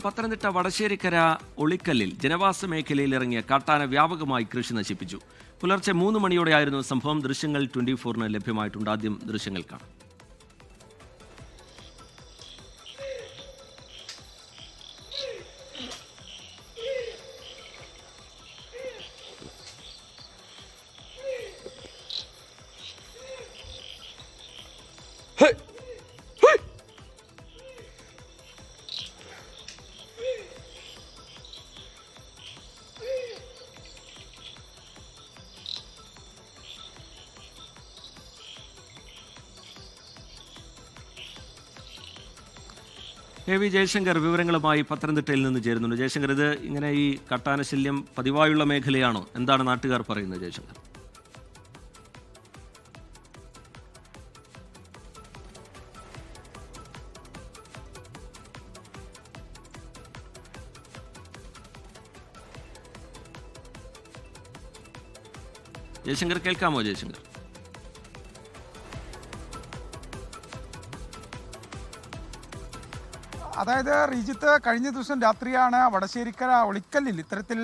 പത്തനംതിട്ട വടശ്ശേരിക്കര ഒളിക്കല്ലിൽ ജനവാസ മേഖലയിൽ ഇറങ്ങിയ കാട്ടാന വ്യാപകമായി കൃഷി നശിപ്പിച്ചു. പുലർച്ചെ 3 മണിയോടെയായിരുന്നു സംഭവം. ദൃശ്യങ്ങൾ 24-ന് ലഭ്യമായിട്ടുണ്ട്. ആദ്യം ദൃശ്യങ്ങൾ കാണാം. എ വി ജയശങ്കർ വിവരങ്ങളുമായി പത്തനംതിട്ടയിൽ നിന്ന് ചേരുന്നുണ്ട്. ജയശങ്കർ, ഇത് ഇങ്ങനെ ഈ കാട്ടാനശല്യം പതിവായുള്ള മേഖലയാണോ? എന്താണ് നാട്ടുകാർ പറയുന്നത് ജയശങ്കർ? ജയശങ്കർ, കേൾക്കാമോ ജയശങ്കർ? അതായത് റിജിത്ത്, കഴിഞ്ഞ ദിവസം രാത്രിയാണ് വടശ്ശേരിക്കര ഒളിക്കല്ലിൽ ഇത്തരത്തിൽ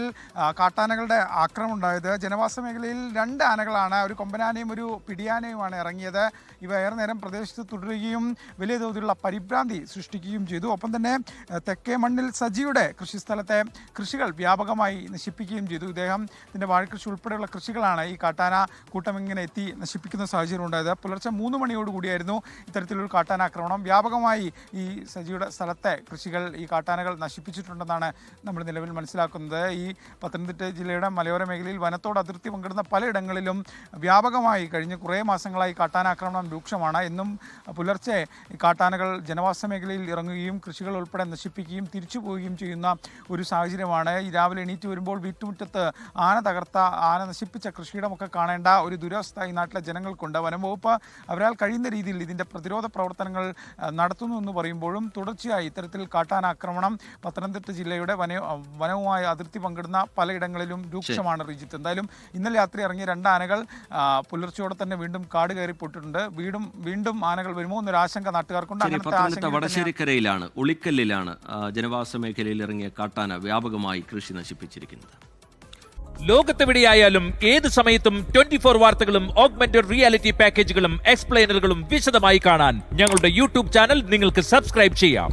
കാട്ടാനകളുടെ ആക്രമണം ഉണ്ടായത്. ജനവാസ മേഖലയിൽ 2 ആനകളാണ്, ഒരു കൊമ്പനാനയും ഒരു പിടിയാനയുമാണ് ഇറങ്ങിയത്. ഇവ ഏറെ നേരം പ്രദേശത്ത് തുടരുകയും വലിയ തോതിലുള്ള പരിഭ്രാന്തി സൃഷ്ടിക്കുകയും ചെയ്തു. ഒപ്പം തന്നെ തെക്കേ മണ്ണിൽ സജിയുടെ കൃഷിസ്ഥലത്തെ കൃഷികൾ വ്യാപകമായി നശിപ്പിക്കുകയും ചെയ്തു. ഇദ്ദേഹത്തിൻ്റെ വാഴകൃഷി ഉൾപ്പെടെയുള്ള കൃഷികളാണ് ഈ കാട്ടാന കൂട്ടം ഇങ്ങനെ എത്തി നശിപ്പിക്കുന്ന സാഹചര്യം ഉണ്ടായത്. പുലർച്ചെ 3 മണിയോടുകൂടിയായിരുന്നു ഇത്തരത്തിലൊരു കാട്ടാനാക്രമണം. വ്യാപകമായി ഈ സജിയുടെ സ്ഥലത്തെ കൃഷികൾ ഈ കാട്ടാനകൾ നശിപ്പിച്ചിട്ടുണ്ടെന്നാണ് നമ്മൾ നിലവിൽ മനസ്സിലാക്കുന്നത്. ഈ പത്തനംതിട്ട ജില്ലയുടെ മലയോര മേഖലയിൽ വനത്തോട് അതിർത്തി പങ്കിടുന്ന പലയിടങ്ങളിലും വ്യാപകമായി കഴിഞ്ഞ കുറേ മാസങ്ങളായി കാട്ടാനാക്രമണം രൂക്ഷമാണ്. എന്നും പുലർച്ചെ കാട്ടാനകൾ ജനവാസ മേഖലയിൽ ഇറങ്ങുകയും കൃഷികൾ ഉൾപ്പെടെ നശിപ്പിക്കുകയും തിരിച്ചു പോവുകയും ചെയ്യുന്ന ഒരു സാഹചര്യമാണ്. ഈ രാവിലെ എണീറ്റ് വരുമ്പോൾ വീട്ടുമുറ്റത്ത് ആന തകർത്ത, ആന നശിപ്പിച്ച കൃഷിയിടമൊക്കെ കാണേണ്ട ഒരു ദുരവസ്ഥ ഈ നാട്ടിലെ ജനങ്ങൾക്കുണ്ട്. വനംവകുപ്പ് അവരാൽ കഴിയുന്ന രീതിയിൽ ഇതിൻ്റെ പ്രതിരോധ പ്രവർത്തനങ്ങൾ നടത്തുന്നു എന്ന് പറയുമ്പോഴും തുടർച്ചയായി ഇത്തരത്തിൽ കാട്ടാനാക്രമണം പത്തനംതിട്ട ജില്ലയുടെ വനവുമായി അതിർത്തി പങ്കിടുന്ന പലയിടങ്ങളിലും രൂക്ഷമാണ്. റിജിത്ത്, എന്തായാലും ഇന്നലെ രാത്രി ഇറങ്ങിയ 2 ആനകൾ പുലർച്ചയോടെ തന്നെ വീണ്ടും കാട് കയറിപ്പോയിട്ടുണ്ട്. വീണ്ടും ആനകൾ വരുമോ എന്നൊരു ആശങ്ക നാട്ടുകാർക്കുണ്ട്. പത്തനംതിട്ട വടശ്ശേരിക്കരയിലാണ്, ഒളിക്കല്ലിലാണ് ജനവാസ മേഖലയിൽ ഇറങ്ങിയ കാട്ടാന വ്യാപകമായി കൃഷി നശിപ്പിച്ചിരിക്കുന്നത്. ലോകത്തെവിടെയായാലും ഏത് സമയത്തും 24 വാർത്തകളും ഓഗ്മെന്റഡ് റിയാലിറ്റി പാക്കേജുകളും എക്സ്പ്ലെയിനറുകളും വിശദമായി കാണാൻ ഞങ്ങളുടെ യൂട്യൂബ് ചാനൽ നിങ്ങൾക്ക് സബ്സ്ക്രൈബ് ചെയ്യാം.